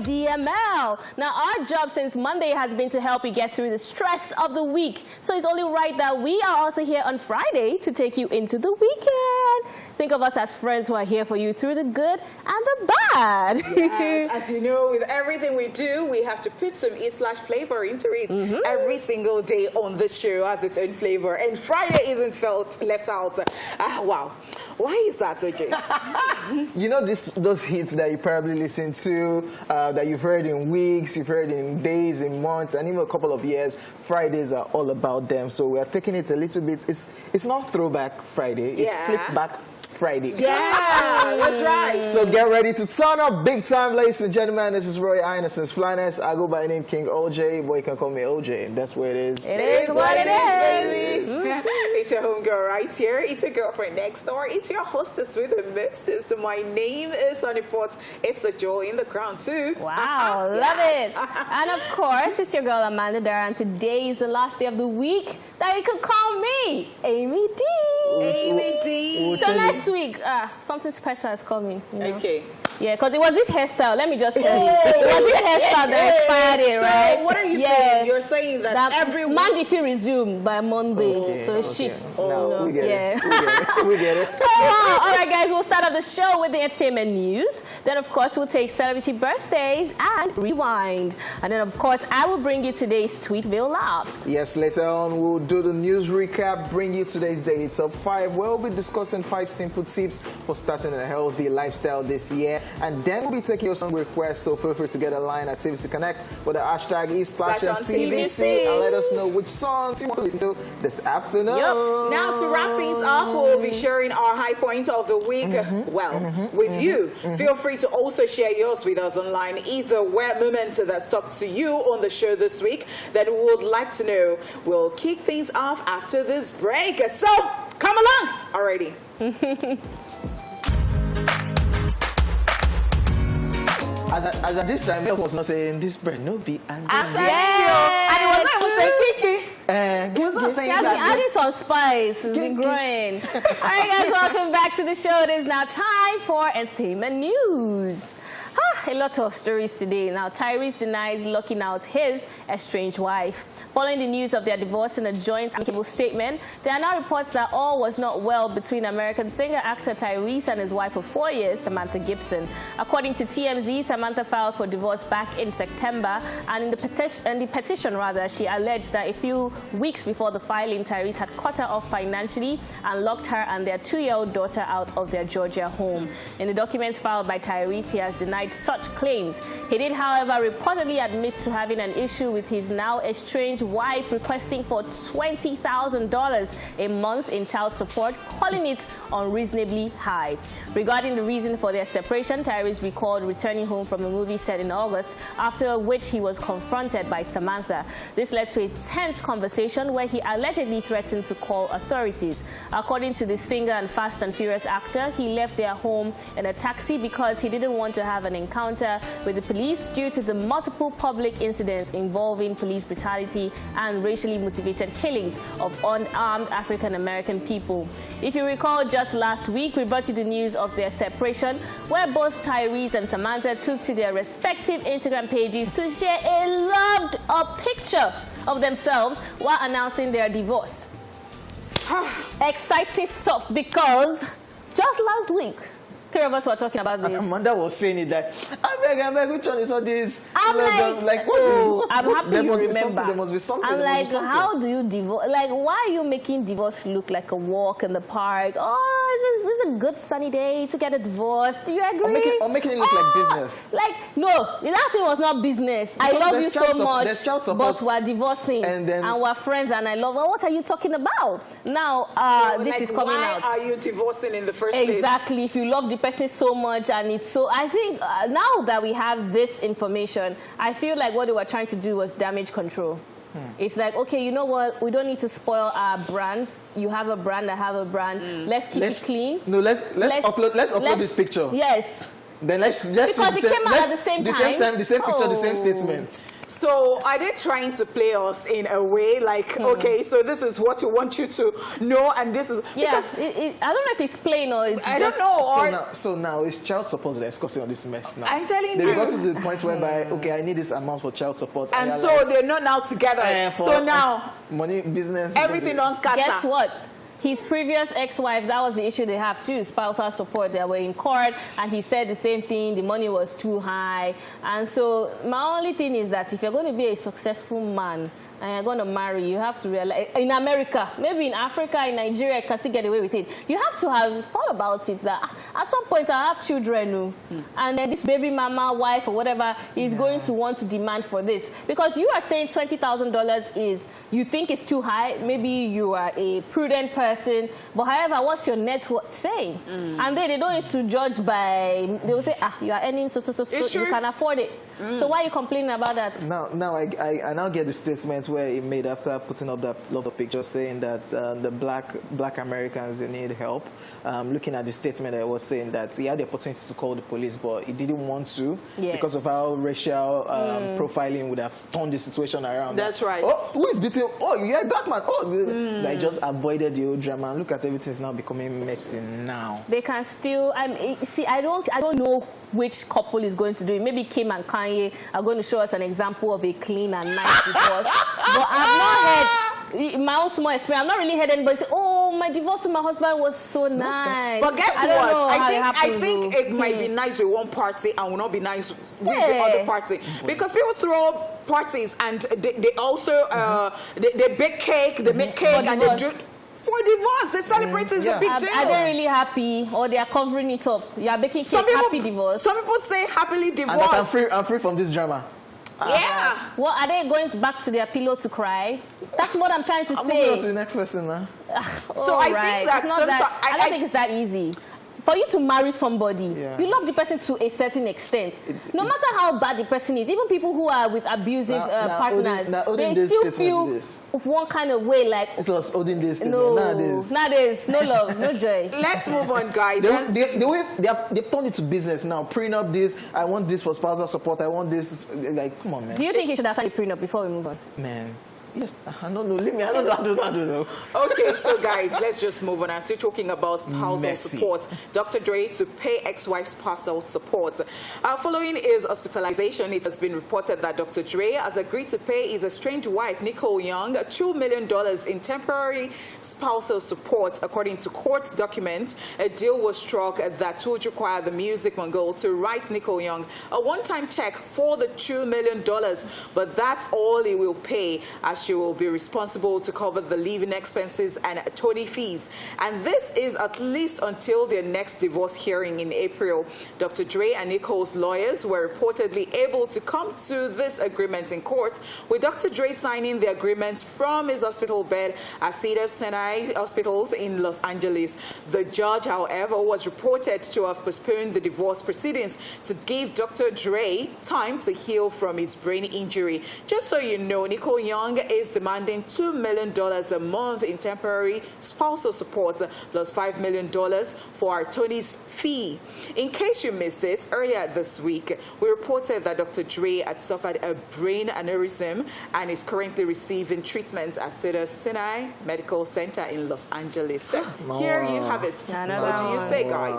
DML. Now, our job since Monday has been to help you get through the stress of the week. So it's only right that we are also here on Friday to take you into the weekend. Think of us as friends who are here for you through the good and the bad. Yes, as you know, with everything we do, we have to put some E/flavor into it. Every single day on this show has its own flavor, and Friday isn't left out. Wow. Why is that, OJ? You know, those hits that you probably listen to, that you've heard in weeks, you've heard in days, in months, and even a couple of years. Fridays are all about them. So we are taking it a little bit. It's not Throwback Friday. It's Flip Back Friday. Yeah, that's right. So get ready to turn up big time, ladies and gentlemen. This is Roy Ineson's Flyness. I go by the name King OJ. Boy, you can call me OJ. That's what it is. It is what it is, baby. It's your homegirl right here. It's your girlfriend next door. It's your hostess with the mostest. My name is Honey Pot. It's the joy in the crown too. Wow, love it. And of course, it's your girl Amanda Dara, and today is the last day of the week that you could call me Amy D. Amy D. So next week, something special is coming. You know? Okay. Yeah, because it was this hairstyle. Let me just tell you. It was this hairstyle that expired it, right? So what are you saying? You're saying that every week... Monday if you resume by Monday. So shifts. No, we get it. We get it. All right, guys, we'll start off the show with the entertainment news. Then, of course, we'll take celebrity birthdays and rewind. And then, of course, I will bring you today's Tweetville Laughs. Yes, later on, we'll do the news recap, bring you today's Daily Top 5, where we'll be discussing 5 simple tips for starting a healthy lifestyle this year. And then we'll be taking your song requests, so feel free to get a line at TVC Connect with the hashtag #TVC and let us know which songs you want to listen to this afternoon. Now, to wrap things up, we'll be sharing our high points of the week, with you. Feel free to also share yours with us online, either where moment that stuck to you on the show this week that we would like to know. We'll kick things off after this break. So, come along already. As at this time, I was not saying this bread, no be angry. And it was not even saying Kiki. It was not saying that. Adding some spice. It's been growing. All right, guys, welcome back to the show. It is now time for entertainment news. A lot of stories today. Now, Tyrese denies locking out his estranged wife. Following the news of their divorce in a joint amicable statement, there are now reports that all was not well between American singer-actor Tyrese and his wife of 4 years, Samantha Gibson. According to TMZ, Samantha filed for divorce back in September, and in the petition, she alleged that a few weeks before the filing, Tyrese had cut her off financially and locked her and their 2-year-old daughter out of their Georgia home. In the documents filed by Tyrese, he has denied such claims. He did, however, reportedly admit to having an issue with his now estranged wife, requesting for $20,000 a month in child support, calling it unreasonably high. Regarding the reason for their separation, Tyrese recalled returning home from a movie set in August, after which he was confronted by Samantha. This led to a tense conversation where he allegedly threatened to call authorities. According to the singer and Fast and Furious actor, he left their home in a taxi because he didn't want to have an encounter with the police due to the multiple public incidents involving police brutality and racially motivated killings of unarmed African-American people. If you recall, just last week, we brought you the news of their separation, where both Tyrese and Samantha took to their respective Instagram pages to share a loved-up picture of themselves while announcing their divorce. Exciting stuff, because just last week, 3 of us were talking about this. Amanda was saying it that, I beg, which one is all this? I'm like, I'm happy you remember. There must be something. I'm like, how do you divorce? Like, why are you making divorce look like a walk in the park? Oh, this is a good sunny day to get a divorce. Do you agree? Or making it look like business. Like, no, that thing was not business. Because I love you so much, but we're divorcing and we're friends and I love her. What are you talking about? Now, so, this is coming out. Why are you divorcing in the first place? Exactly. If you love the person so much and it's so, I think now that we have this information, I feel like what they were trying to do was damage control. It's like, okay, you know what? We don't need to spoil our brands. You have a brand, I have a brand. Let's keep it clean. No, let's upload this picture. Yes. Then let's because it came out at the same time. The same picture, the same statement. So are they trying to play us in a way like, okay, so this is what we want you to know, and this is... Yeah, I don't know if it's plain or it's I just... don't know. So now it's child support that's causing all this mess now. I'm telling they you. got to the point whereby, okay, I need this amount for child support. And so like, they're not now together. So now... Money, business... Everything on scatter. Guess what? His previous ex-wife, that was the issue they have too, spousal support. They were in court, and he said the same thing, the money was too high. And so my only thing is that if you're going to be a successful man, and you're going to marry, you have to realize, in America, maybe in Africa, in Nigeria, you can still get away with it. You have to have thought about it, that at some point I have children, and then this baby mama, wife, or whatever is going to want to demand for this. Because you are saying $20,000 is, you think it's too high, maybe you are a prudent person, but however, what's your net worth saying? And they don't used to judge by, they will say, you are earning so, you can afford it. So why are you complaining about that? Now I now get the statement where he made after putting up that lot of pictures saying that the black Americans, they need help. Looking at the statement, I was saying that he had the opportunity to call the police, but he didn't want to because of how racial profiling would have turned the situation around. That's right. Oh, who is beating? Oh, you're a black man. Oh, I just avoided the old drama. And look at everything's now becoming messy now. They can still. See, I don't know which couple is going to do it. Maybe Kim and Kanye are going to show us an example of a clean and nice divorce. But I've not heard, in my own small experience, I've not really heard anybody say, oh, my divorce with my husband was so nice. But guess what? I think it might be nice with one party and will not be nice with the other party. Because people throw parties and they also they bake cake, they make cake and they drink. For divorce, they celebrate it. It's a big deal. Are they really happy, or they are covering it up? You are baking cake, happy divorce. Some people say happily divorced. And I'm free from this drama. Yeah. Well, are they going back to their pillow to cry? That's what I'm trying to say. I'm moving on to the next person now. So I think that I don't think it's that easy. For you to marry somebody, you love the person to a certain extent. No matter how bad the person is, even people who are with abusive partners, they still feel one kind of way, like... It's us holding this. Nowadays, no love, no joy. Let's move on, guys. The way they've turned it to business now, prenup this, I want this for spousal support, I want this, like, come on, man. Do you think he should have signed a prenup before we move on? Man. Yes, I don't know. Leave me. I don't know. Okay, so guys, let's just move on. I'm still talking about spousal support. Dr. Dre to pay ex-wife spousal support. Following his hospitalization, it has been reported that Dr. Dre has agreed to pay his estranged wife, Nicole Young, $2 million in temporary spousal support. According to court documents, a deal was struck that would require the music mogul to write Nicole Young a one-time check for the $2 million, but that's all he will pay, as she will be responsible to cover the living expenses and attorney fees. And this is at least until their next divorce hearing in April. Dr. Dre and Nicole's lawyers were reportedly able to come to this agreement in court, with Dr. Dre signing the agreement from his hospital bed at Cedars-Sinai Hospitals in Los Angeles. The judge, however, was reported to have postponed the divorce proceedings to give Dr. Dre time to heal from his brain injury. Just so you know, Nicole Young is demanding $2 million a month in temporary spousal support, plus $5 million for our attorney's fee. In case you missed it, earlier this week, we reported that Dr. Dre had suffered a brain aneurysm and is currently receiving treatment at Cedars-Sinai Medical Center in Los Angeles. So here you have it. What do you say, guys?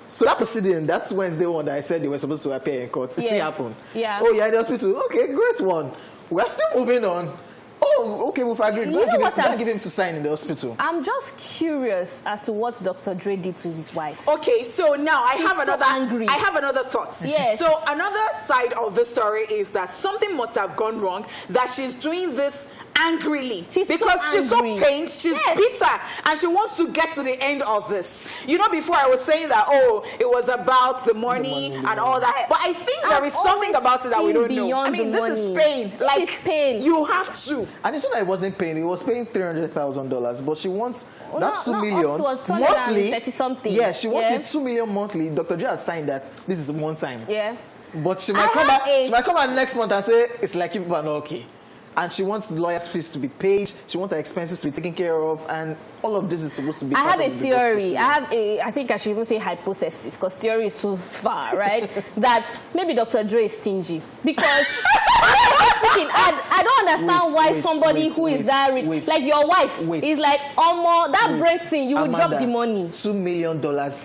So that proceeding, that's Wednesday one that I said they were supposed to appear in court. It still happened. Yeah. Oh, yeah, the hospital. Okay, great one. We're still moving on. Oh, okay, we've agreed. Don't give him to sign in the hospital. I'm just curious as to what Dr. Dre did to his wife. Okay, so now I have another thought. Yes. So another side of the story is that something must have gone wrong, that she's doing this angrily. She's so pained, she's bitter, and she wants to get to the end of this. You know, before I was saying that, it was about the money and all that. But I think there is something about it that we don't know. I mean, this is pain. Like, pain. You have to. And it's not that it wasn't paying. It was paying $300,000, but she wants that $2 million monthly. Something. Yeah, she wants it $2 million monthly. Dr. J has signed that. This is one time. Yeah. But she might come back. She might come back next month and say it's like people are not okay. And she wants the lawyer's fees to be paid. She wants her expenses to be taken care of, and all of this is supposed to be. I have a theory. I think I should even say hypothesis, because theory is too far, right? That maybe Dr. Dre is stingy because Speaking, I don't understand why somebody who is that rich, like your wife, is like, that breaks in, you will drop the money. $2 million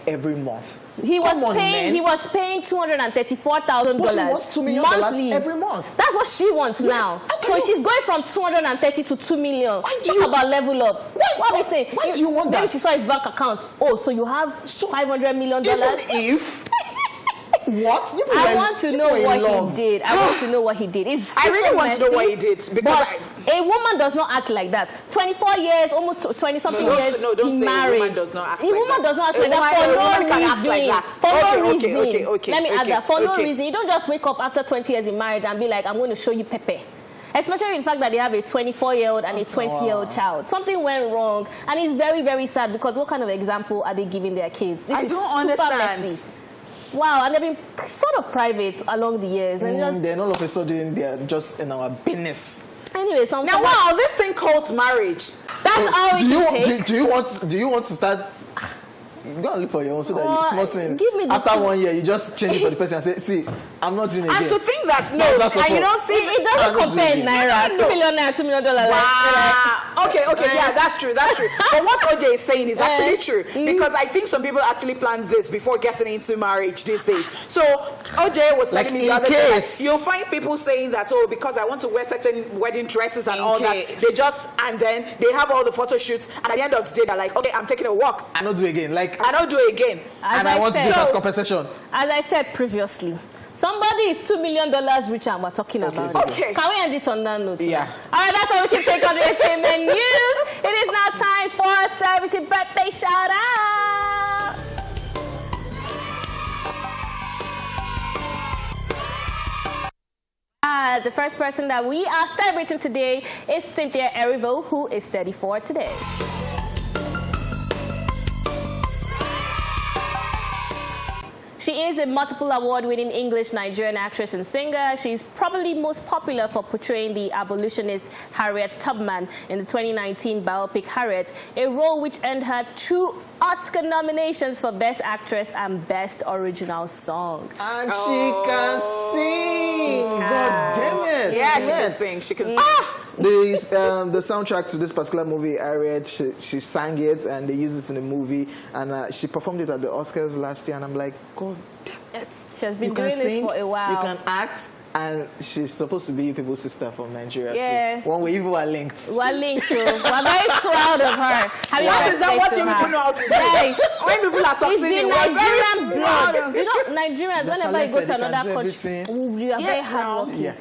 every month. He was paying $234,000 $2 million monthly every month. That's what she wants now. So she's going from 230 to 2 million. Talk about level up. What are we saying? Why do you want that? Maybe she saw his bank account. Oh, so you have $500 million. Even if what? I want to know what he did. I want to know what he did. I really want to know what he did, because a woman does not act like that. 24 years, almost 20-something years, don't say married. A woman does not act like that. A woman does not act like that for no reason. Okay, let me add that. For no reason. You don't just wake up after 20 years in marriage and be like, I'm going to show you Pepe. Especially the fact that they have a 24-year-old and a 20-year-old child. Something went wrong, and it's very, very sad, because what kind of example are they giving their kids? I don't understand. Messy. Wow, and they've been sort of private along the years. And then all of a sudden they're just in our business. Anyway, wow, this thing called marriage. That's all it takes. Do you want to start? You gotta look for your own so that you smart in. Give me after 1 year, you just change it for the person and say, "See, I'm not doing it again." And to think that's no, and you don't see it doesn't compare naira. $2 million naira, $2 million. Wow. Okay, yeah, that's true. But what OJ is saying is actually true, because I think some people actually plan this before getting into marriage these days. So OJ was telling me the other day, you'll find people saying that, oh, because I want to wear certain wedding dresses and all that, and then they have all the photo shoots, and at the end of the day, they're like, okay, I'm taking a walk. I don't do it again. I don't do it again. And I want this as compensation. As I said previously, somebody is $2 million richer and we're talking about it. Okay. Can we end it on that note? Yeah. All right, that's all we can take on the entertainment news. It is now time for a celebrity birthday shout out. The first person that we are celebrating today is Cynthia Erivo, who is 34 today. She is a multiple award-winning English-Nigerian actress and singer. She's probably most popular for portraying the abolitionist Harriet Tubman in the 2019 biopic Harriet, a role which earned her 2 Oscar nominations for Best Actress and Best Original Song. And she can sing! God damn it! Yeah, she can sing. She can sing. The soundtrack to this particular movie, Harriet, she sang it, and they used it in the movie, and she performed it at the Oscars last year, and I'm like, God damn it. She has been doing this for a while. You can act, and she's supposed to be you people's sister from Nigeria too. One way, even we're linked. We're linked too. We're very proud of her. Is that what you people know how to do? Yes. When people are succeeding, it's the Nigerian blood. You know, Nigerians, whenever you go to another country, you are very hardworking. Yeah.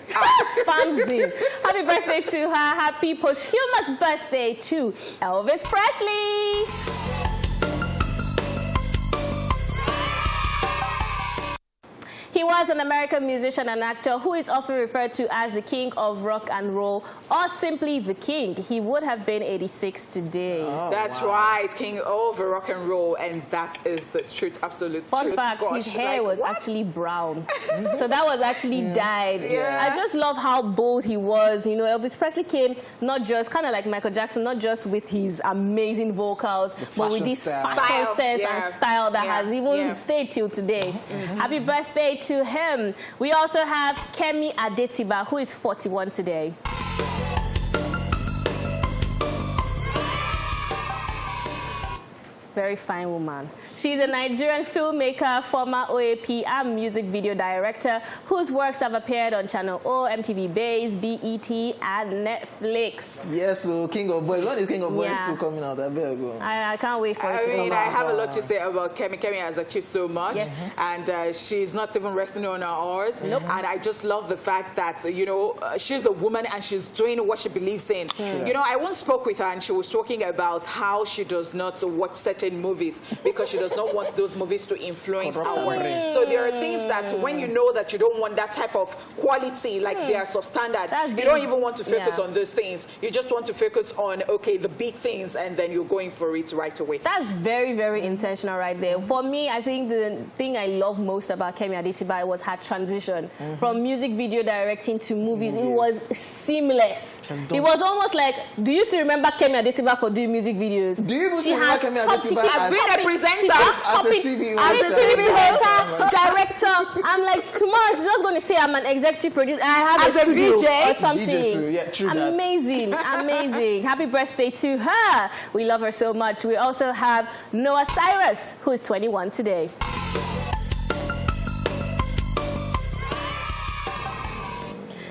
Family. Happy birthday to her. Happy posthumous birthday to Elvis Presley. He was an American musician and actor who is often referred to as the king of rock and roll, or simply the king. He would have been 86 today. That's right, king of rock and roll, and that is the truth, absolute truth. Fun fact, his hair was actually brown. So that was actually dyed. Yeah. I just love how bold he was. You know, Elvis Presley came not just, kind of like Michael Jackson, not just with his amazing vocals, but with this fashion sense and style that has even stayed till today. Happy birthday to him. We also have Kemi Adetiba, who is 41 today. Very fine woman. She's a Nigerian filmmaker, former OAP and music video director, whose works have appeared on Channel O, MTV Base, BET, and Netflix. Yes, so King of Boys. When is King of Boys still coming out? I can't wait for it to come out. I have a lot to say about Kemi. Kemi has achieved so much, and she's not even resting on her oars. And I just love the fact that, you know, she's a woman and she's doing what she believes in. You know, I once spoke with her and she was talking about how she does not watch certain movies because she does not want those movies to influence our work. So there are things that when you know that you don't want that type of quality, like they are substandard, you don't even want to focus on those things. You just want to focus on, okay, the big things, and then you're going for it right away. That's very, very intentional right there. For me, I think the thing I love most about Kemi Adetiba was her transition from music video directing to movies. It was seamless. It was almost like, do you still remember Kemi Adetiba for doing music videos? Do you even she has Kemi top over I've been a presenter. as a TV as a host, TV presenter, director. I'm like, tomorrow she's just going to say I'm an executive producer. I have As a a studio VJ? or something. VJ too, yeah, true that. Amazing, amazing. Happy birthday to her. We love her so much. We also have Noah Cyrus, who is 21 today.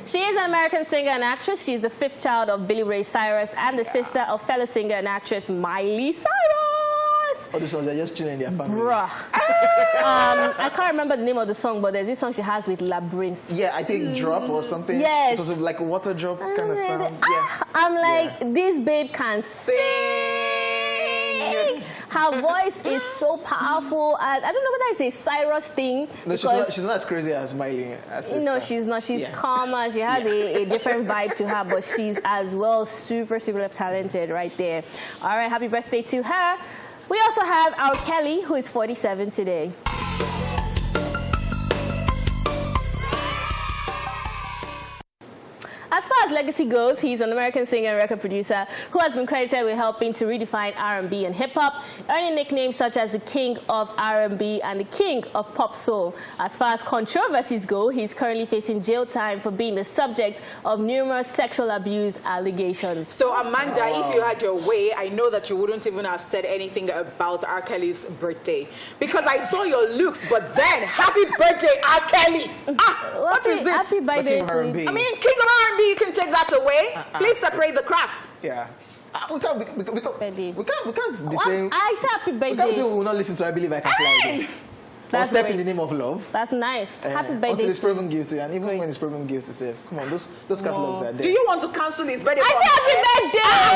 She is an American singer and actress. She's the fifth child of Billy Ray Cyrus and the sister of fellow singer and actress Miley Cyrus. All the songs are just chilling in their family. Bruh. I can't remember the name of the song, but there's this song she has with Labyrinth. Yeah, I think Drop or something. Yes. It's also like a water drop kind of sound. Yeah. I'm like, this babe can sing. Her voice is so powerful. I don't know whether it's a Cyrus thing. No, she's not as crazy as Miley. No, she's not. She's calmer. She has a different vibe to her, but she's as well super talented right there. All right, happy birthday to her. We also have our Kelly, who is 47 today. As far as legacy goes, he's an American singer and record producer who has been credited with helping to redefine R&B and hip-hop, earning nicknames such as the King of R&B and the King of Pop Soul. As far as controversies go, he's currently facing jail time for being the subject of numerous sexual abuse allegations. So, Amanda, if you had your way, I know that you wouldn't even have said anything about R. Kelly's birthday. Because I saw your looks, but then, happy birthday, R. Kelly! What is it? Happy birthday to you. I mean, King of R&B, you can take that away. Please separate the crafts. Yeah. We can't be saying. I said happy birthday. We can't say we will not listen to I Believe I Can Fly. Or Step in the Name of Love. That's nice. Happy birthday. Until it's proven guilty, and even when it's proven guilty, say, come on, those catalogs are there. Do you want to cancel his birthday? I said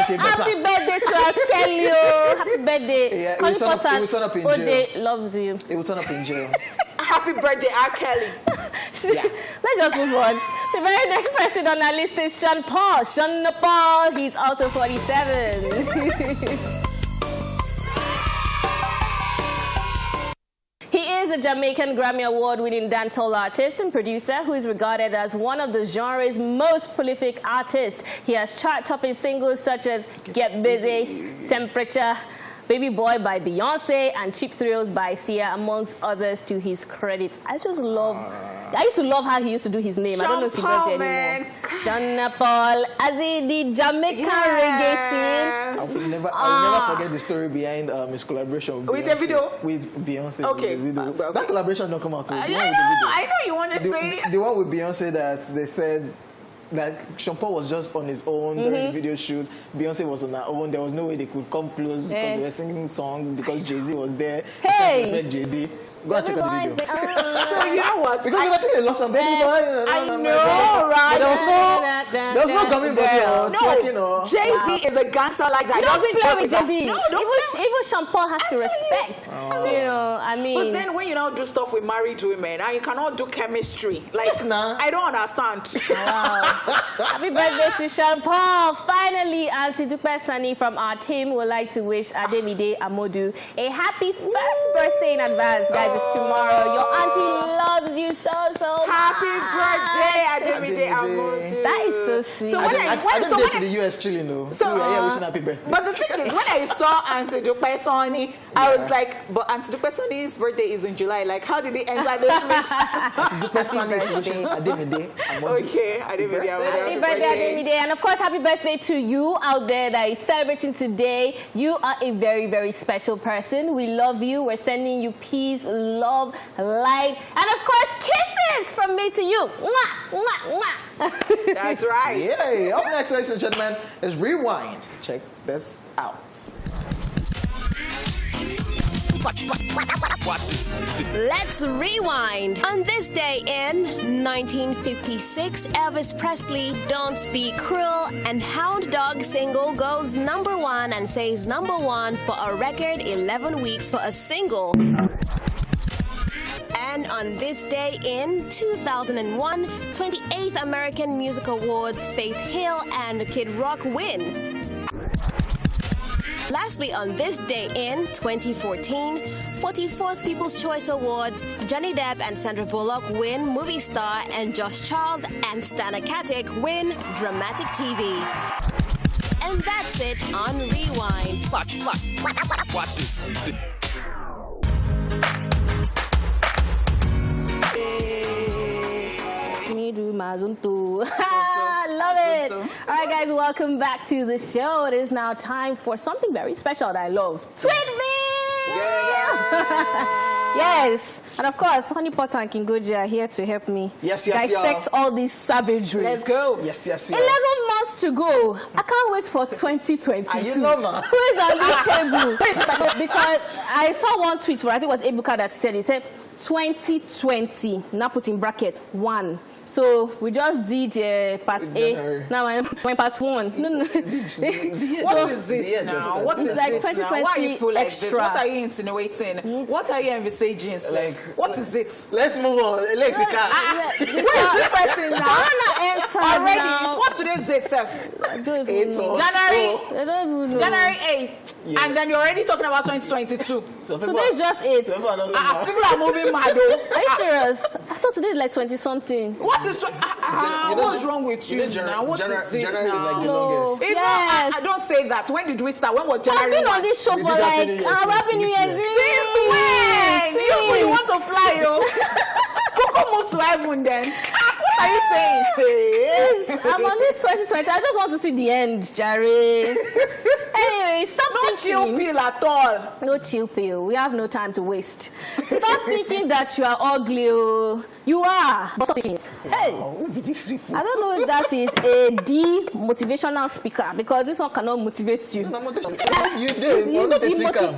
happy birthday. Happy birthday to our Kelly. Happy birthday. Yeah, it will turn up in jail. OJ loves you. It will turn up in jail. Happy birthday, R. Kelly. Let's just move on. The very next person on our list is Sean Paul. Sean Paul, he's also 47. He is a Jamaican Grammy Award-winning dancehall artist and producer who is regarded as one of the genre's most prolific artists. He has chart-topping singles such as Get Busy, Temperature, Baby Boy by Beyonce, and Cheap Thrills by Sia, amongst others to his credit. I just love, I used to love how he used to do his name. I don't know if he does it anymore. Sean Paul, as in the Jamaican reggae thing. I will never forget the story behind his collaboration with the video with Beyonce. Okay. That collaboration don't come out. I know you want to say the one with Beyonce that they said that Sean Paul was just on his own during the video shoot. Beyonce was on her own. There was no way they could come close because they were singing songs because Jay-Z was there. Hey! Jay-Z. Go and check out the video. So you know what? Because I think they lost some baby boy. I know, right? There was no coming back. No, Jay-Z is a gangster like that. You don't play with Jay-Z. No, even Sean Paul has to respect. You know, I mean. But then when you now do stuff with married women and you cannot do chemistry, like I don't understand. Wow. Happy birthday to Sean Paul. Finally, Auntie Dupe Sani from our team would like to wish Ademide Amodu a happy first birthday in advance, guys. It's tomorrow. Your auntie loves you so much. Happy birthday, Ademide Amodu. That is so sweet. So I didn't go to the US chilling though. So we were here wishing happy birthday. But the thing is, when I saw Auntie Dupe Sani, I was like, but Auntie Dupe Sani's birthday is in July. Like, how did he enter this mix? Auntie Dupe Sani is wishing Ademide Amodu. Okay, Ademide Amodu. Happy birthday, Ademide. And of course, happy birthday to you out there that is celebrating today. You are a very, very special person. We love you. We're sending you peace, love, light, and of course, kisses from me to you. Mwah, mwah, mwah. That's right. Yeah. Up next, ladies and gentlemen, is Rewind. Check this out. Watch this. Let's rewind. On this day in 1956, Elvis Presley, Don't Be Cruel, and Hound Dog single goes #1 and stays #1 for a record 11 weeks for a single. And on this day in 2001, 28th American Music Awards, Faith Hill and Kid Rock win. Lastly, on this day in 2014, 44th People's Choice Awards, Johnny Depp and Sandra Bullock win Movie Star, and Josh Charles and Stana Katic win Dramatic TV. 'cause that's it on Rewind. Watch this. Me do my zuntu. Love it. All right, guys, welcome back to the show. It is now time for something very special that I love. Tweet me! Yes, and of course, Honeypot and Kingoji are here to help me dissect all this savagery. Let's go. Yes. 11 months to go. I can't wait for 2022. Are you normal? Who is on this table? Because I saw one tweet where I think it was Ebuka that tweeted. He said 2020. Now put in bracket 1. So we just did part A. Now I'm part 1. No. What is this now? What is like this now? Why are you pull like this? extra. What are you insinuating? What are you envisaging? Like, what is it? Let's move on. Let's Where is this person now? Already. Now. What's today's date, Seth? January 8th. Yeah. And then you're already talking about 2022. Today's just 8. People are moving mad though. Are you serious? I thought today is like 20 something. What is what's wrong with you now? What is it January now? is like the No. longest. It's not, I don't say that. When did we start? When was I've January? been on 1? this show We for did Happy like New Year Happy New Year. Since when? You want to fly, yo? Coco moves to heaven then. What are you saying? Yes, I'm on this 2020. I just want to see the end, Jerry. Anyway, stop No chill thinking. pill at all. No chill pill. We have no time to waste. Stop thinking that you are ugly. Oh. You are. But stop thinking it. Hey. Who be these people? I don't know if that is a motivational speaker because this one cannot motivate you. You did.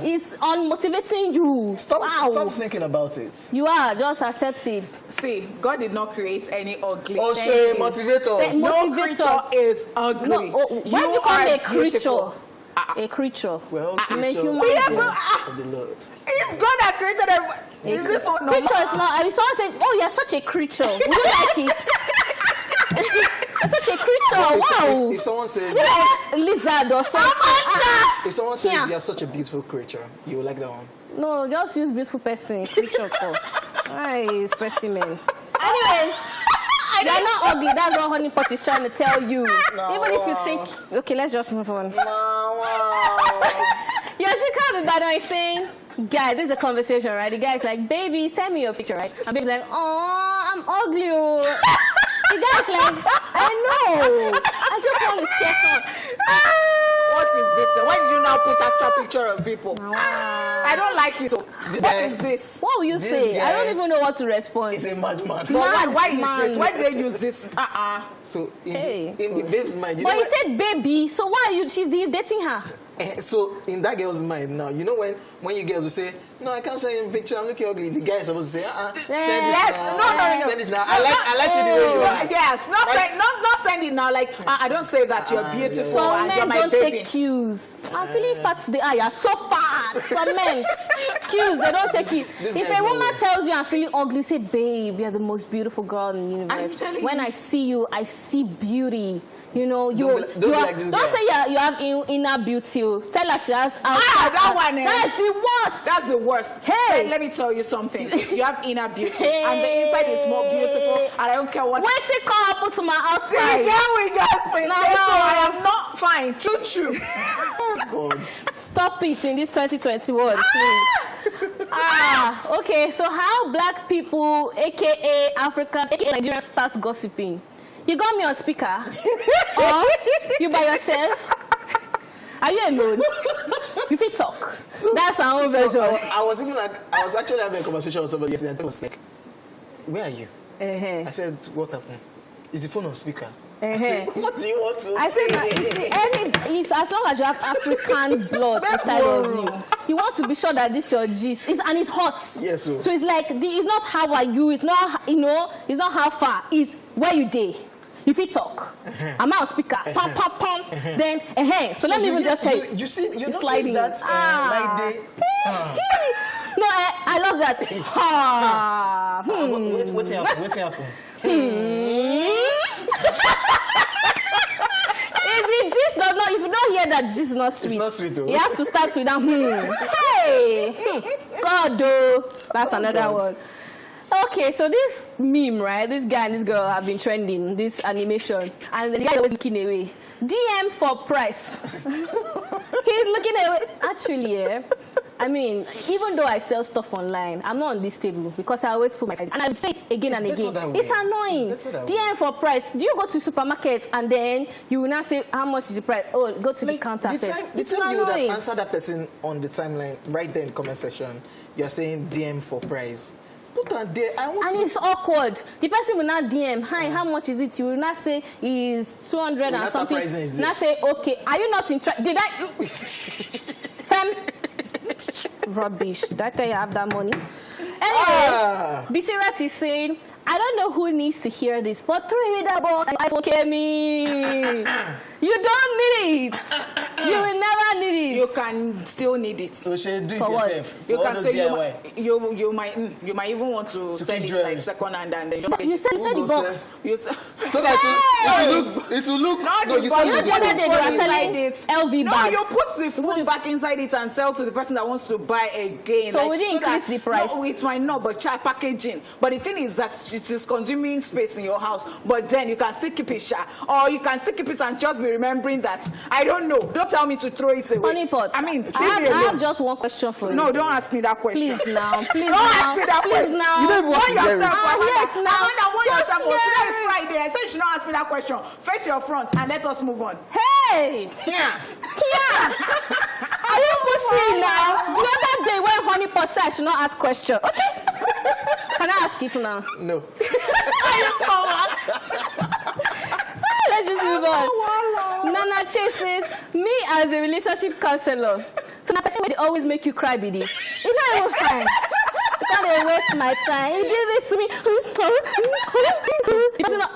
It's unmotivating you. Stop thinking about it. You are. Just accept it. See, God did not create any ugly. Oh, say motivator. No Motivator. creature is ugly. No, why do you call me a creature? beautiful. A creature. Well, I'm a creature human of being. the Lord. It's God that created everybody. Is this one normal? Creature is not. If someone says, "Oh, you're such a creature," would you like it? You're such a creature. Wow. If someone says, You like lizard or something. if someone says Yeah. you're such a beautiful creature, you will like that one. No, just use beautiful person. Creature for. Aye, specimen. Anyways. You're not ugly. That's what Honeypot is trying to tell you. Even if you think, okay, let's just move on. You're still kind of bad on saying, guy, this is a conversation, right? The guy's like, baby, send me your picture, right? And baby's like, oh, I'm ugly. Oh. The guy's like, I know. I just want to scare some. What is this? Why did you now put actual picture of people? I don't like it. So. What is this? What will you say? I don't even know what to respond. He's a madman. But why is Man. this? Why did they use this? So Hey. in the babe's mind, you But know he what? said baby, so why are you? He's dating her. So in that girl's mind now, you know when you girls will say, no, I can't send you a picture, I'm looking ugly. The guy is supposed to say, send it Yes, now. no. Send it now. I like it the way you are. Yes, not send it now. Like I don't say that you're beautiful Some and men you're my don't baby. take cues. I'm feeling fat today. You're so fat. Some men, cues, they don't take it. This If guy's a woman nowhere. tells you I'm feeling ugly, say, babe, you're the most beautiful girl in the universe. telling When you. I see you, I see beauty. You know, Don't be like this don't guy. say you have inner beauty. Tell her she has outside. that one, eh? That's the worst. That's the worst. Hey. Let me tell you something. You have inner beauty, and the inside is more beautiful. And I don't care what. Wait till come up to my See, outside. girl, we just been No, so no. I am not fine. True. God. Stop it in this 2021, please. Okay. So how black people, aka Africans, aka Nigerians, start gossiping? You got me on speaker, or you by yourself? Are you alone? You fit talk. That's our own version. I was actually having a conversation with somebody yesterday, and I was like, where are you? I said, what happened? Is the phone on speaker? I said, what do you want to I say? said, if as long as you have African blood inside of you want to be sure that this your gist is, and it's hot. Yes, sir. So it's like it's not how are you, it's not it's not how far, it's where you day. If you talk, I'm out speaker, pam pam pam. Then so let me even just tell you. You see, you notice sliding. that like they. No, I love that. What's happened? If the gist does not, if you don't hear that gist is not sweet, It's not sweet though. it has to start with that Hey, God, though. That's another one. Okay, so this meme, right? This guy and this girl have been trending, this animation, and the guy is always looking away. DM for price. He's looking away. Actually, I mean, even though I sell stuff online, I'm not on this table because I always put my price. And I say it again and again. It's annoying. DM for price. Do you go to supermarket and then you will not say how much is the price? Oh, go to the counter first. The time you would have answered that person on the timeline right there in the comment section, you're saying DM for price. Put that there. And it's awkward. The person will not DM, hi, how much is it? You will not say is 200 and something. Not say, okay, are you not interested? Did I? Fem. Rubbish. Did I tell you I have that money? Anyways, Bisirat is saying, I don't know who needs to hear this, but throw it about iPhone me. You don't need it. You will never need it. You can still need it. So she do it For yourself. You can say you might even want to sell it like second hand and then you sell the box. So that it will look. No, you sell the other day they were selling LV no, bag. you put the phone back inside it and sell to the person that wants to buy again. So we didn't increase the price. No, it might not, but try packaging. But the thing is that it is consuming space in your house. But then you can still keep it or you can still keep it and just be remembering that. I don't know. Don't tell me to throw it away. Honeypot. I mean, I have just one question for you. No, don't ask me that question. Please now. Please don't ask me that question. Now. You don't even want yourself. Yes, now. Today is Friday. I said you should not ask me that question. Face your front and let us move on. Hey! Yeah. Are you pushing now? The other day when Honeypot said I should not ask question. Okay. Can I ask it now? No. Let's just move on. Nana chases me as a relationship counselor. So my person will always make you cry, BD. It's not even fine. Because they waste my time. He did this to me. It's not,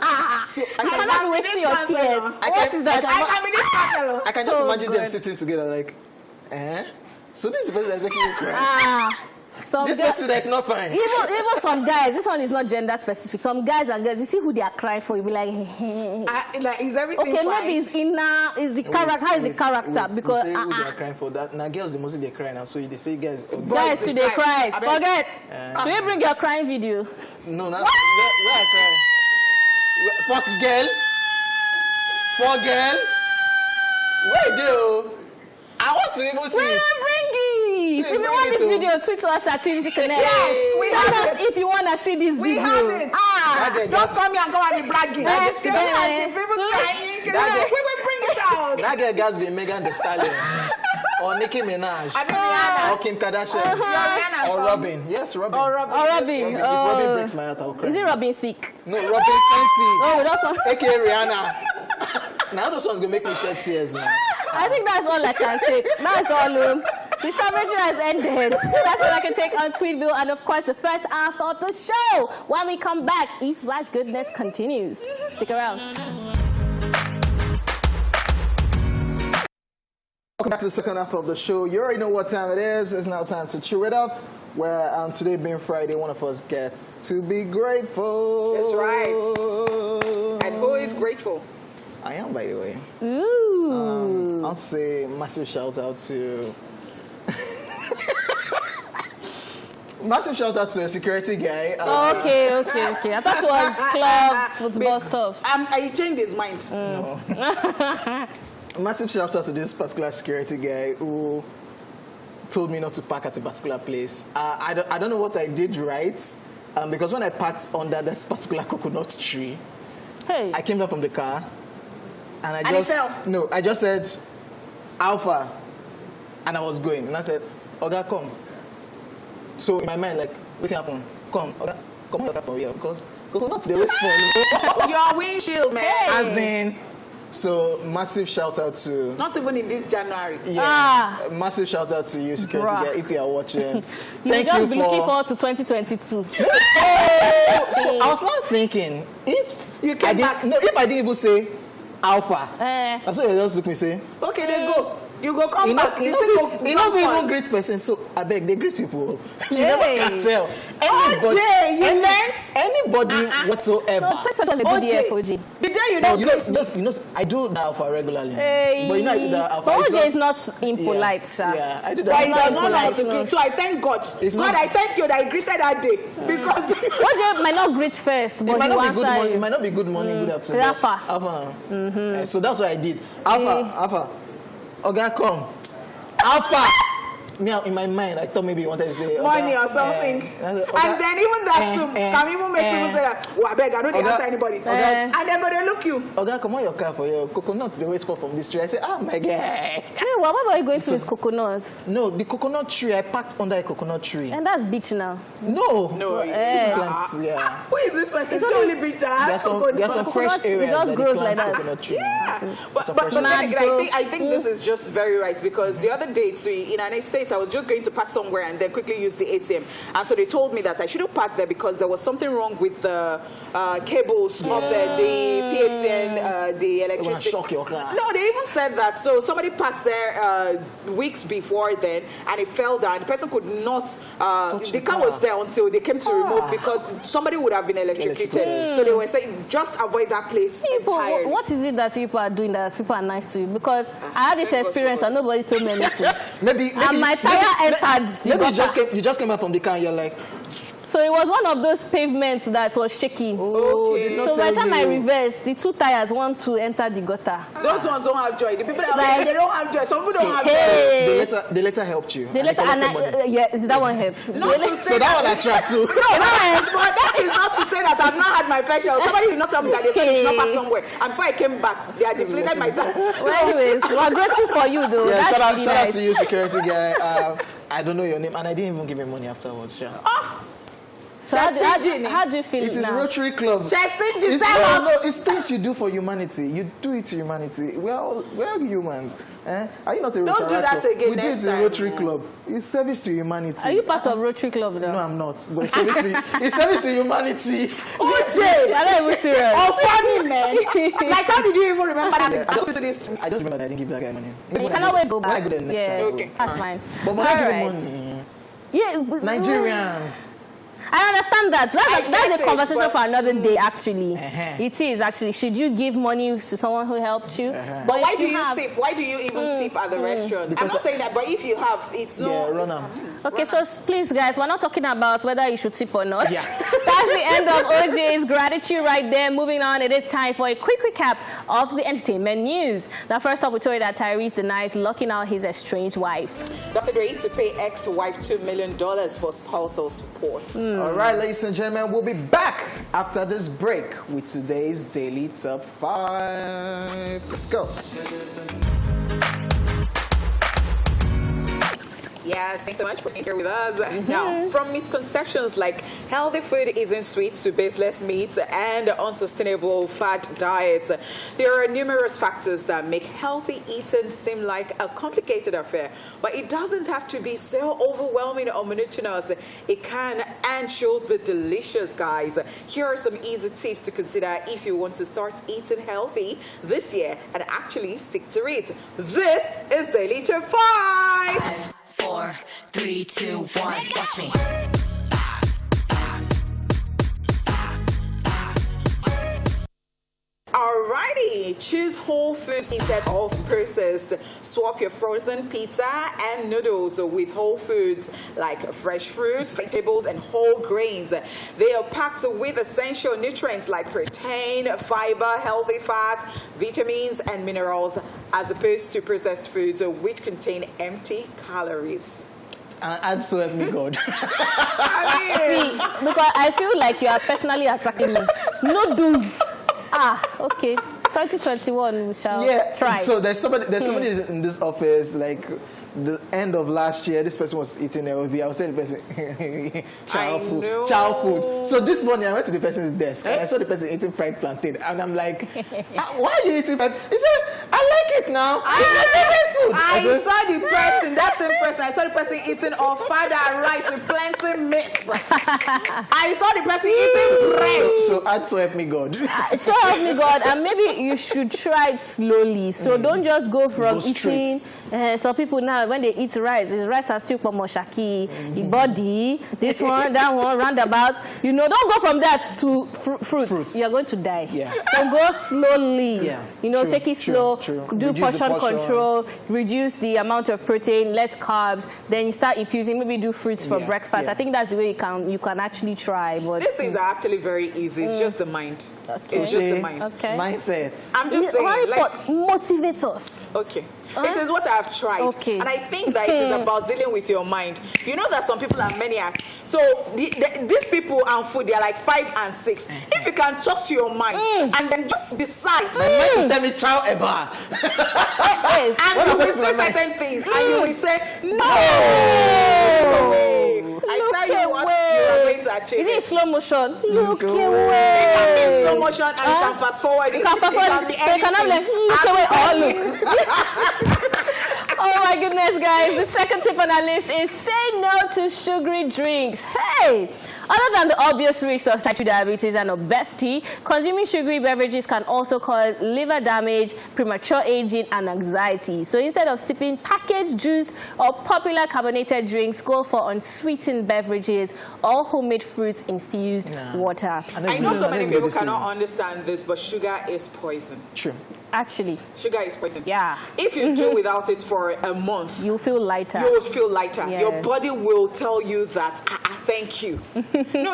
So I cannot be wasting your tears. What is that? I can just imagine them sitting together like, so this is the person that's making you cry. This person that's not fine. Even some guys, this one is not gender specific. Some guys and girls, you see who they are crying for, you'll be like, like is everything okay, fine? maybe it's inner, is the character, how is the character? Because who they are crying for that. Now girls, the mostly they cry now, so they say guys. Guys, today cry. Forget. Should we bring your crying video? No, not where I cry. Fuck girl. For girl. Where do? I want to even see it. Bring it. If you want this video, tweet us at TVC Connect. Yes, we have it. If you want to see this we video. have it. Don't come here and come and be bragging. People crying. We will bring it out. That girl has been Megan Thee Stallion. Or Nicki Minaj. Or Kim Kardashian. Or Robin. Yes, Robin. Or Robin. If Robin breaks my heart, I'll cry. Is it Robin sick? No, Robin Fenty. Oh, that's one. AKA Rihanna. Now those ones gonna make me shed tears now. I think that's all I can take. That's all. The savagery has ended. That's all I can take on Tweetville. And of course, the first half of the show. When we come back, East Flash Goodness continues. Stick around. Welcome back to the second half of the show. You already know what time it is. It's now time to chew it up. Where today being Friday, one of us gets to be grateful. That's right. And who is grateful? I am, by the way. Ooh. I want to say massive shout out to massive shout out to a security guy. Okay. I thought it was club football stuff. He changed his mind. No. Massive shout out to this particular security guy who told me not to park at a particular place. I don't know what I did right, because when I parked under this particular coconut tree, I came down from the car. And it fell? No, I just said, Alpha, and I was going. And I said, Oga, come. So in my mind, like, what's happened? Come, Oga, come on, from here, because coconuts, they respond. Your windshield, man. As in, so massive shout out to... Not even in this January. Yeah, massive shout out to you, security guy, if you are watching. Thank you for... looking forward to 2022. So I was not thinking, if you came back... if I didn't even say, Alpha. That's what you just look me say. Okay, then go. You go come back. You know even greet person, so I beg, they greet people. You never can tell. Anybody whatsoever. No, text was a good year for OJ. The day you don't you know, I do that alpha regularly. Hey. But you know, I do that alpha. But OJ is not impolite, sir. Yeah, I do that. But he does not know how Impolite, to no. greet. So I thank God. God, I thank you that I greeted that day. Because OJ might not greet first, It but might he not be wants good morning. It might not be good morning, good afternoon. Alpha. Alpha now. So that's what I did. Alpha. Okay, come. Alpha. Me, in my mind, I thought maybe you wanted to say money or something. And then even that too can even make people say that, oh, I beg, I don't answer anybody. And then they look you. Okay, come on your car for your coconut. They always fall from this tree. I say, oh my God. Hey, what are you going to with coconuts? No, the coconut tree, I packed under a coconut tree. And that's beach now. No. Plants, yeah. Who is this person? It's the only beach that has There's some fresh areas just that grows plant like that. coconut tree. Yeah. But then again, I think this is just very right, because the other day too, in an estate, I was just going to park somewhere and then quickly use the ATM. And so they told me that I shouldn't park there because there was something wrong with the cables of the PATN, the electricity. Shock your car. No, they even said that. So somebody parked there weeks before then, and it fell down. The person could not, the car was there until they came to remove, because somebody would have been electrocuted. So they were saying, just avoid that place entirely. What is it that people are doing that people are nice to you? Because I had this experience and nobody told me anything. Maybe and my tire entered the gutter. you just came out from the car and you're like, so it was one of those pavements that was shaky. Okay. So by the time I reversed, the two tires want to enter the gutter. Those ones don't have joy. The people that Like, they don't have joy. Some people don't have joy. they later helped you. They later, yes, that one helped. So that one I tried too. But that is not to say that I've not had my fair share. Somebody did not tell me that they said you should not pass somewhere. And before I came back, they had deflated myself. Well, anyways, we're grateful for you though. Yeah, That's shout really out nice. to you, security guy. I don't know your name, and I didn't even give me money afterwards. Sure. So how do you feel It is now? Rotary Club. It's things you do for humanity. You do it to humanity. We're all humans. Are you not a Rotary Club? Don't do that again We do it in Rotary Club. It's service to humanity. Are you part of Rotary Club though? No, I'm not. But it's service to humanity. OJ! I'm not even serious. Oh, funny, man. Like, how did you even remember that? I just remember that I didn't give that guy money. You can always go back. When I go there next time. Okay. That's fine. But when I give him money, Yeah, Nigerians. I understand that. That's get a conversation it, for another day, actually. Uh-huh. It is, actually. Should you give money to someone who helped you? But why do you tip? Why do you even tip at the restaurant? I'm not saying that, but if you have, it's no. Run on. Okay, so please, guys, we're not talking about whether you should tip or not. Yeah. That's the end of OJ's gratitude right there. Moving on, it is time for a quick recap of the entertainment news. Now, first up, we told you that Tyrese denies locking out his estranged wife. Dr. Dre to pay ex-wife $2 million for spousal support. All right, ladies and gentlemen, we'll be back after this break with today's Daily Top 5. Let's go. Yes, thanks so much for being here with us. Now, from misconceptions like healthy food isn't sweet to baseless meats and unsustainable fat diets, there are numerous factors that make healthy eating seem like a complicated affair. But it doesn't have to be so overwhelming or monotonous. It can and should be delicious, guys. Here are some easy tips to consider if you want to start eating healthy this year and actually stick to it. This is Daily Top 5. 5, 4, 3, 2, 1. Watch me. Alrighty, choose whole foods instead of processed. Swap your frozen pizza and noodles with whole foods like fresh fruits, vegetables, and whole grains. They are packed with essential nutrients like protein, fiber, healthy fat, vitamins, and minerals, as opposed to processed foods which contain empty calories. And so help me God. See, because I feel like you are personally attacking me. Noodles. Okay. 2021, we shall try. So there's somebody in this office, like, the end of last year, this person was eating healthy. I was saying the person, child food. So this morning, I went to the person's desk and I saw the person eating fried plantain. And I'm like, why are you eating fried? He said, I like it now. It's my favorite food. I saw the person, that same person, I saw the person eating ofada rice with plenty meat. I saw the person eating bread. So help me God. So help me God, and maybe you should try it slowly. So don't just go from eating. Some people now, when they eat rice, it's rice and stew pomoshaki, body, this one, that one, roundabout. You know, don't go from that to fruits. You're going to die. Yeah. So go slowly. Yeah. You know, take it slow. True. Do Reduce portion control. Reduce the amount of protein, less carbs. Then you start infusing. Maybe do fruits for breakfast. I think that's the way you can actually try. But these things are actually very easy. It's just the mind. Okay. It's just the mind. Okay. Mindset. I'm just saying, like, motivate us. Okay. It is what I've tried. Okay. And I think that it is about dealing with your mind. You know that some people are maniacs. So these people and food, they're like 5 and 6. If you can talk to your mind and then just decide. Tell me chow eba. And you will say certain things. And you will say, no. I tell you what, you are going to achieve. Is it in slow motion? Look away. It can be in slow motion and you can fast forward. You can fast forward. So you cannot be like, look away. Oh, look. Oh my goodness, guys. The second tip on our list is say no to sugary drinks. Hey! Other than the obvious risks of type 2 diabetes and obesity, consuming sugary beverages can also cause liver damage, premature aging, and anxiety. So instead of sipping packaged juice or popular carbonated drinks, go for unsweetened beverages or homemade fruit-infused water. I know so many people cannot understand this, but sugar is poison. True. Actually. Sugar is poison. Yeah. If you do without it for a month, you'll feel lighter. You will feel lighter. Yes. Your body will tell you that, thank you. No,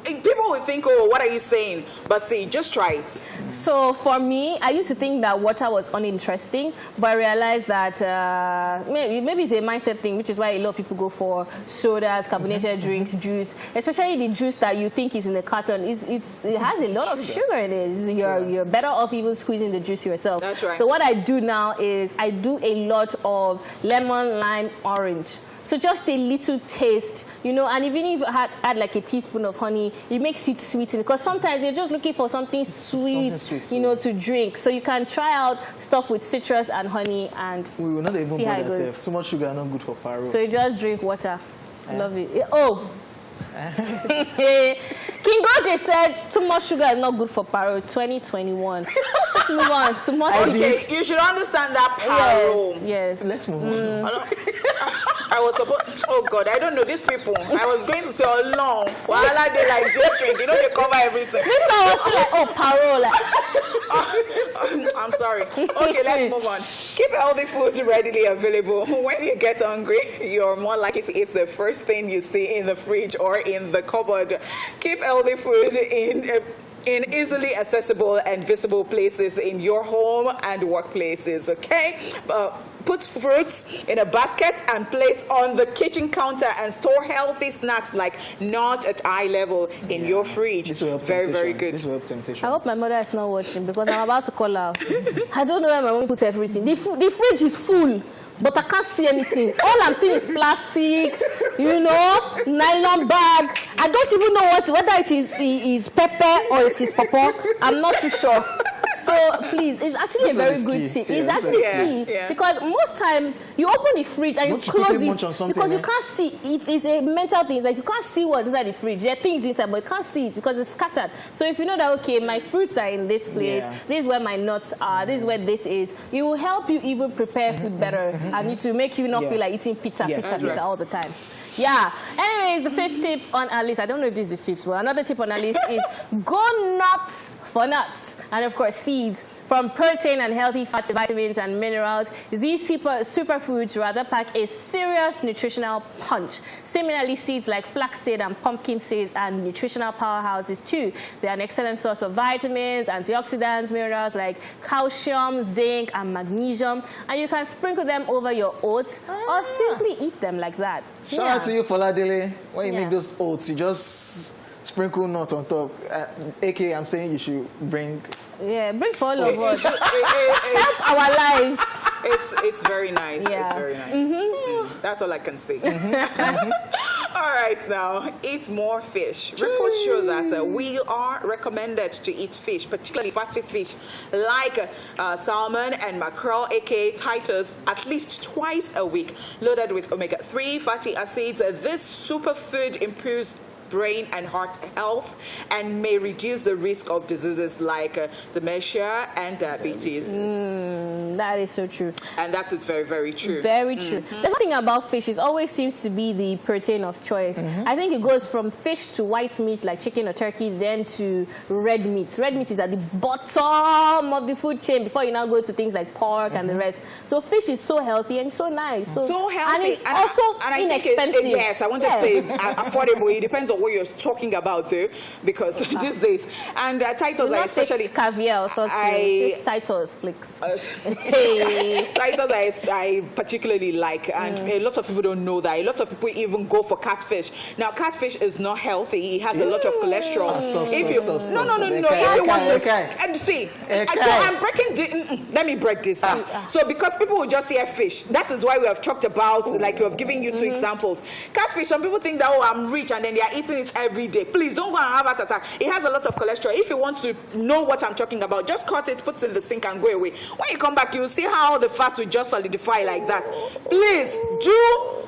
people will think, oh, what are you saying? But see, just try it. So for me, I used to think that water was uninteresting, but I realized that maybe it's a mindset thing, which is why a lot of people go for sodas, carbonated drinks, juice, especially the juice that you think is in the carton. It has a lot of sugar in it. You're better off even squeezing the juice yourself. That's right. So what I do now is I do a lot of lemon, lime, orange. So just a little taste, you know, and even if you add like a teaspoon of honey, it makes it sweeten. Because sometimes you're just looking for something sweet, you know, to drink. So you can try out stuff with citrus and honey and we will not even see how it bother goes. ourselves. Too much sugar is not good for paro. So you just drink water. Love it. Oh. King Goje said too much sugar is not good for paro 2021. Let's just move on to more. Okay, you should understand that paro. Yes. Let's move on. I was supposed, oh God, I don't know these people. I was going to say, oh no, while they like different, you know, they cover everything. This one was like, oh, paro, like. I'm sorry. Okay, let's move on. Keep healthy food readily available. When you get hungry, you're more likely to eat the first thing you see in the fridge or in the cupboard. Keep healthy food in easily accessible and visible places in your home and workplaces, okay? Put fruits in a basket and place on the kitchen counter and store healthy snacks like not at eye level in your fridge. This will help very good. This will help temptation. I hope my mother is not watching because I'm about to call out. I don't know where my mom puts everything. The fridge is full, but I can't see anything. All I'm seeing is plastic, you know, nylon bag. I don't even know whether it is pepper or it is pawpaw. I'm not too sure. So please, it's actually a very good tip. It's actually key because most times you open the fridge and you close it because you can't see. It is a mental thing. It's like you can't see what's inside the fridge. There are things inside, but you can't see it because it's scattered. So if you know that, okay, my fruits are in this place, this is where my nuts are, this is where this is, it will help you even prepare food better and it will make you not feel like eating pizza all the time. Yeah. Anyways, the fifth tip on our list, I don't know if this is the fifth, but another tip on our list is go nuts for nuts. And of course, seeds. From protein and healthy fats, vitamins and minerals, these superfoods rather pack a serious nutritional punch. Similarly, seeds like flaxseed and pumpkin seeds are nutritional powerhouses too. They are an excellent source of vitamins, antioxidants, minerals like calcium, zinc, and magnesium. And you can sprinkle them over your oats or simply eat them like that. Shout out to you, Foladele. When you make those oats, you just sprinkle nut on top. AKA, I'm saying you should bring... Yeah, bring for all of us. Help our lives. It's very nice. Yeah. It's very nice. That's all I can say. All right, now eat more fish. Reports show that we are recommended to eat fish, particularly fatty fish like salmon and mackerel, aka Titus, at least twice a week, loaded with omega-3 fatty acids. This superfood improves brain and heart health and may reduce the risk of diseases like dementia and diabetes. That is so true. And that is very, very true. Very true. The thing about fish, it always seems to be the protein of choice. I think it goes from fish to white meat like chicken or turkey, then to red meat. Red meat is at the bottom of the food chain before you now go to things like pork and the rest. So fish is so healthy and so nice. So healthy. And it's also inexpensive. Yes, I wanted to say affordable. It depends on what you're talking about though, because these days. And titles are especially caviar or something. Titles, please. Titles I particularly like, and a lot of people don't know that. A lot of people even go for catfish. Now, catfish is not healthy. It has a lot of cholesterol. No. If you want to see, so I'm breaking. Let me break this down. So because people will just hear fish, that is why we have talked about, like we have given you two examples. Catfish. Some people think that I'm rich, and then they are eating it every day. Please don't go and have a heart attack. It has a lot of cholesterol. If you want to know what I'm talking about, just cut it, put it in the sink, and go away. When you come back, you'll see how the fat will just solidify like that. Please do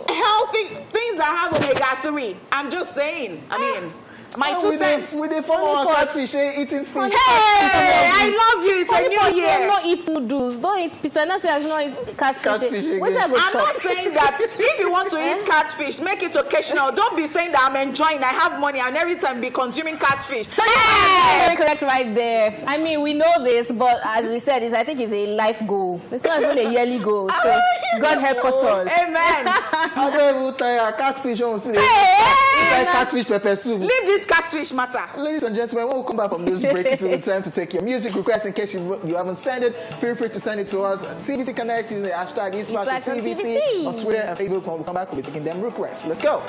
healthy things that have omega-3. I'm just saying. I mean, my 2 cents. With the form of catfish, eating fish. Hey, I love you. It's a new year. Don't eat noodles. Don't eat pizza. Not say I not eat catfish. I'm not saying that if you want to eat catfish, make it occasional. Don't be saying that I'm enjoying, I have money, and every time be consuming catfish. So very correct right there. I mean, we know this, but as we said, I think it's a life goal. It's not even a yearly goal. So God help us all. Amen. I don't even tell you, catfish on catfish pepper soup. Leave this catfish matter. Ladies and gentlemen, when we come back from this break, it will be time to take your music requests. In case you haven't sent it, feel free to send it to us. TVC Connect is the hashtag #TVC on Twitter and Facebook. When we come back, we'll be taking them requests. Let's go.